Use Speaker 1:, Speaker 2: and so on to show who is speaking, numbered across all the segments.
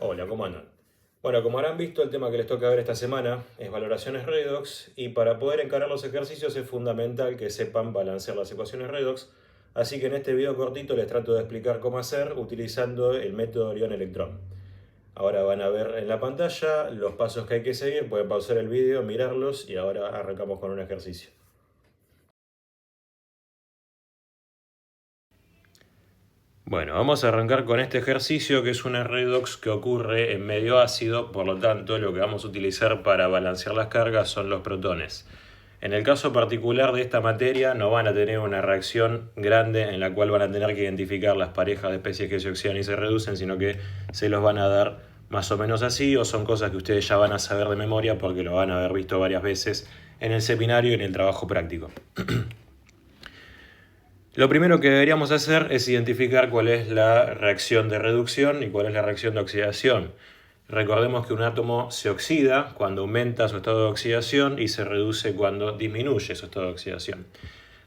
Speaker 1: Hola, ¿cómo andan? Bueno, como habrán visto, el tema que les toca ver esta semana es valoraciones redox y para poder encarar los ejercicios es fundamental que sepan balancear las ecuaciones redox, así que en este video cortito les trato de explicar cómo hacer utilizando el método Orión-Electrón. Ahora van a ver en la pantalla los pasos que hay que seguir, pueden pausar el video, mirarlos y ahora arrancamos con un ejercicio. Bueno, vamos a arrancar con este ejercicio que es una redox que ocurre en medio ácido, por lo tanto lo que vamos a utilizar para balancear las cargas son los protones. En el caso particular de esta materia no van a tener una reacción grande en la cual van a tener que identificar las parejas de especies que se oxidan y se reducen, sino que se los van a dar más o menos así, o son cosas que ustedes ya van a saber de memoria porque lo van a haber visto varias veces en el seminario y en el trabajo práctico. Lo primero que deberíamos hacer es identificar cuál es la reacción de reducción y cuál es la reacción de oxidación. Recordemos que un átomo se oxida cuando aumenta su estado de oxidación y se reduce cuando disminuye su estado de oxidación.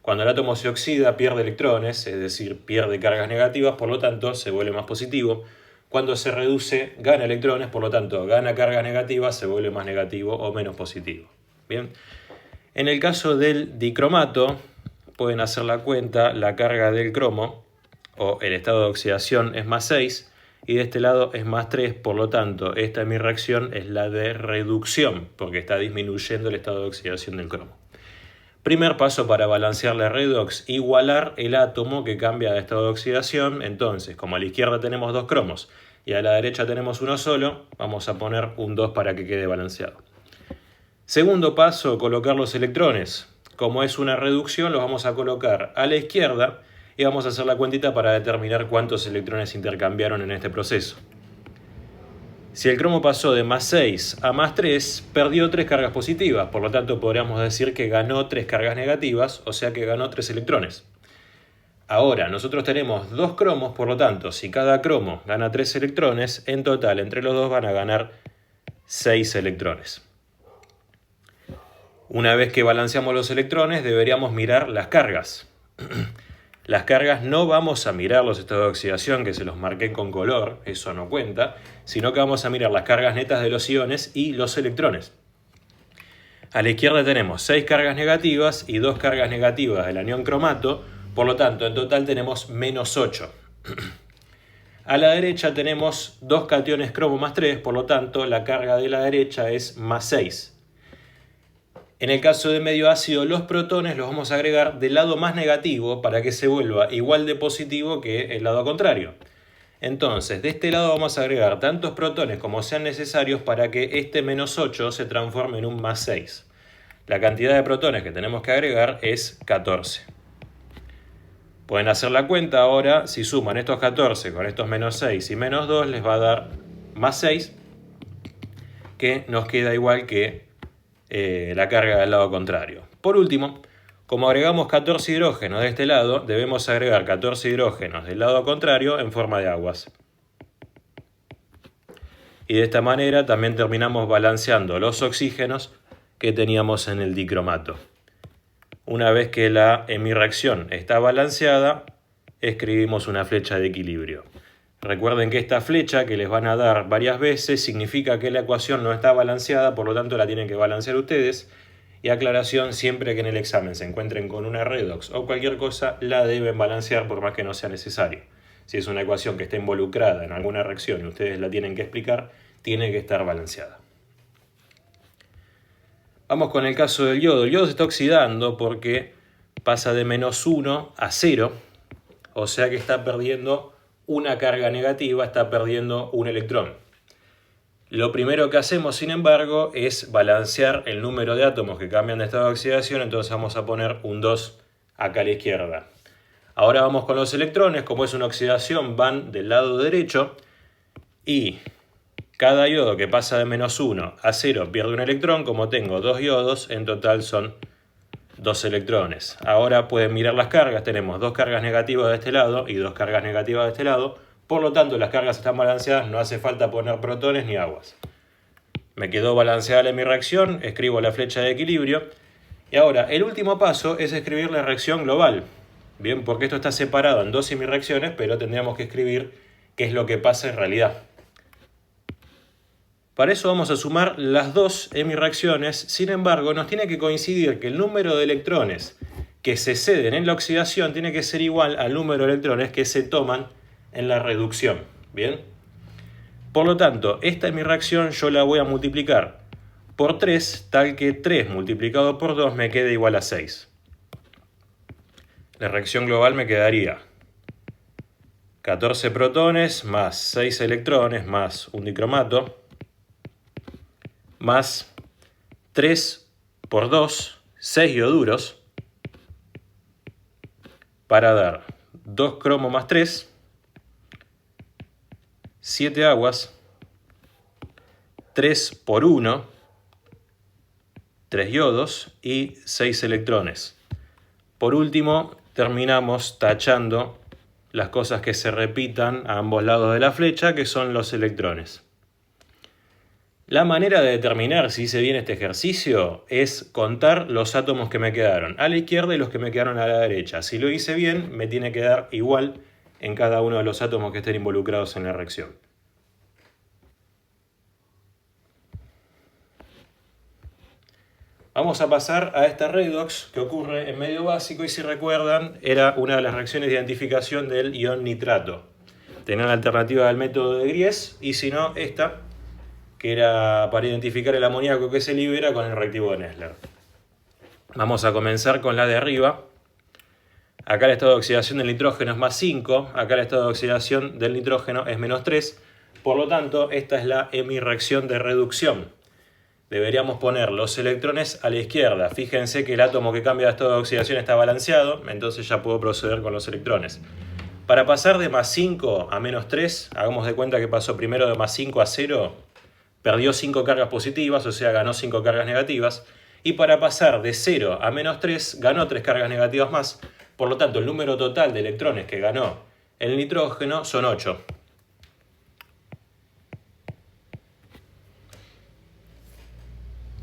Speaker 1: Cuando el átomo se oxida pierde electrones, es decir, pierde cargas negativas, por lo tanto se vuelve más positivo. Cuando se reduce gana electrones, por lo tanto gana cargas negativas, se vuelve más negativo o menos positivo. Bien. En el caso del dicromato, pueden hacer la cuenta, la carga del cromo o el estado de oxidación es más 6 y de este lado es más 3, por lo tanto esta mi reacción es la de reducción porque está disminuyendo el estado de oxidación del cromo. Primer paso para balancear la redox, igualar el átomo que cambia de estado de oxidación. Entonces, como a la izquierda tenemos dos cromos y a la derecha tenemos uno solo, vamos a poner un 2 para que quede balanceado. Segundo paso, colocar los electrones. Como es una reducción, los vamos a colocar a la izquierda y vamos a hacer la cuentita para determinar cuántos electrones intercambiaron en este proceso. Si el cromo pasó de más 6 a más 3, perdió 3 cargas positivas, por lo tanto podríamos decir que ganó 3 cargas negativas, o sea que ganó 3 electrones. Ahora, nosotros tenemos dos cromos, por lo tanto, si cada cromo gana 3 electrones, en total entre los dos van a ganar 6 electrones. Una vez que balanceamos los electrones, deberíamos mirar las cargas. Las cargas no vamos a mirar los estados de oxidación, que se los marqué con color, eso no cuenta, sino que vamos a mirar las cargas netas de los iones y los electrones. A la izquierda tenemos 6 cargas negativas y 2 cargas negativas del anión cromato, por lo tanto en total tenemos menos 8. A la derecha tenemos 2 cationes cromo más 3, por lo tanto la carga de la derecha es más 6. En el caso de medio ácido, los protones los vamos a agregar del lado más negativo para que se vuelva igual de positivo que el lado contrario. Entonces, de este lado vamos a agregar tantos protones como sean necesarios para que este menos 8 se transforme en un más 6. La cantidad de protones que tenemos que agregar es 14. Pueden hacer la cuenta ahora, si suman estos 14 con estos menos 6 y menos 2 les va a dar más 6, que nos queda igual que la carga del lado contrario. Por último, como agregamos 14 hidrógenos de este lado, debemos agregar 14 hidrógenos del lado contrario en forma de aguas. Y de esta manera también terminamos balanceando los oxígenos que teníamos en el dicromato. Una vez que la hemirreacción está balanceada, escribimos una flecha de equilibrio. Recuerden que esta flecha que les van a dar varias veces significa que la ecuación no está balanceada, por lo tanto la tienen que balancear ustedes. Y aclaración, siempre que en el examen se encuentren con una redox o cualquier cosa, la deben balancear por más que no sea necesario. Si es una ecuación que está involucrada en alguna reacción y ustedes la tienen que explicar, tiene que estar balanceada. Vamos con el caso del yodo. El yodo se está oxidando porque pasa de menos 1 a 0, o sea que está perdiendo una carga negativa, está perdiendo un electrón. Lo primero que hacemos, sin embargo, es balancear el número de átomos que cambian de estado de oxidación, entonces vamos a poner un 2 acá a la izquierda. Ahora vamos con los electrones, como es una oxidación, van del lado derecho y cada yodo que pasa de menos 1 a 0 pierde un electrón. Como tengo dos yodos, en total son 2 electrones. Ahora pueden mirar las cargas, tenemos 2 cargas negativas de este lado y 2 cargas negativas de este lado, por lo tanto las cargas están balanceadas, no hace falta poner protones ni aguas. Me quedó balanceada mi reacción, escribo la flecha de equilibrio y ahora el último paso es escribir la reacción global. Bien, porque esto está separado en dos semireacciones, pero tendríamos que escribir qué es lo que pasa en realidad. Para eso vamos a sumar las dos hemireacciones. Sin embargo, nos tiene que coincidir que el número de electrones que se ceden en la oxidación tiene que ser igual al número de electrones que se toman en la reducción. ¿Bien? Por lo tanto, esta hemireacción yo la voy a multiplicar por 3, tal que 3 multiplicado por 2 me quede igual a 6. La reacción global me quedaría 14 protones más 6 electrones más un dicromato más 3 por 2, 6 ioduros, para dar 2 cromo más 3, 7 aguas, 3 por 1, 3 yodos y 6 electrones. Por último, terminamos tachando las cosas que se repitan a ambos lados de la flecha, que son los electrones. La manera de determinar si hice bien este ejercicio es contar los átomos que me quedaron a la izquierda y los que me quedaron a la derecha. Si lo hice bien, me tiene que dar igual en cada uno de los átomos que estén involucrados en la reacción. Vamos a pasar a esta redox que ocurre en medio básico y si recuerdan era una de las reacciones de identificación del ion nitrato. Tenía la alternativa del método de Gries y si no esta, que era para identificar el amoníaco que se libera con el reactivo de Nessler. Vamos a comenzar con la de arriba. Acá el estado de oxidación del nitrógeno es más 5, acá el estado de oxidación del nitrógeno es menos 3, por lo tanto esta es la hemireacción de reducción. Deberíamos poner los electrones a la izquierda. Fíjense que el átomo que cambia de estado de oxidación está balanceado, entonces ya puedo proceder con los electrones. Para pasar de más 5 a menos 3, hagamos de cuenta que pasó primero de más 5 a 0, perdió 5 cargas positivas, o sea, ganó 5 cargas negativas. Y para pasar de 0 a menos 3, ganó 3 cargas negativas más. Por lo tanto, el número total de electrones que ganó el nitrógeno son 8.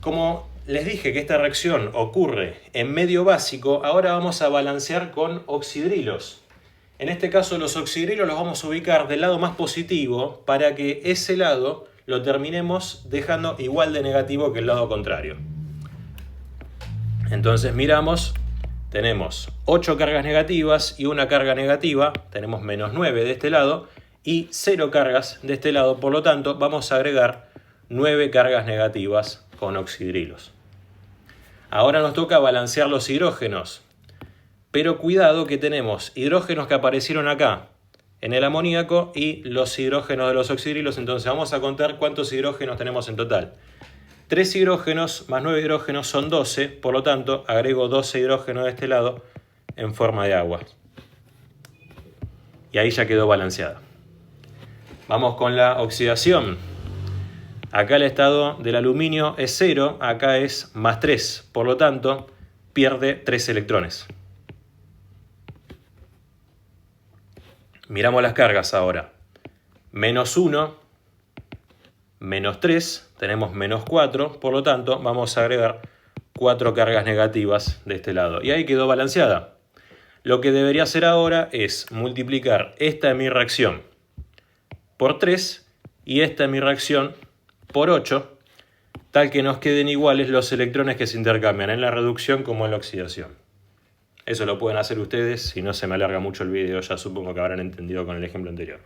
Speaker 1: Como les dije que esta reacción ocurre en medio básico, ahora vamos a balancear con oxidrilos. En este caso los oxidrilos los vamos a ubicar del lado más positivo para que ese lado lo terminemos dejando igual de negativo que el lado contrario. Entonces miramos, tenemos 8 cargas negativas y una carga negativa, tenemos menos 9 de este lado y 0 cargas de este lado, por lo tanto vamos a agregar 9 cargas negativas con oxidrilos. Ahora nos toca balancear los hidrógenos, pero cuidado que tenemos hidrógenos que aparecieron acá en el amoníaco y los hidrógenos de los oxidrilos, entonces vamos a contar cuántos hidrógenos tenemos en total. 3 hidrógenos más 9 hidrógenos son 12, por lo tanto agrego 12 hidrógenos de este lado en forma de agua. Y ahí ya quedó balanceada. Vamos con la oxidación. Acá el estado del aluminio es 0, acá es más 3, por lo tanto pierde 3 electrones. Miramos las cargas ahora. Menos 1, menos 3, tenemos menos 4, por lo tanto vamos a agregar 4 cargas negativas de este lado. Y ahí quedó balanceada. Lo que debería hacer ahora es multiplicar esta hemireacción por 3 y esta hemireacción por 8, tal que nos queden iguales los electrones que se intercambian en la reducción como en la oxidación. Eso lo pueden hacer ustedes, si no se me alarga mucho el video, ya supongo que habrán entendido con el ejemplo anterior.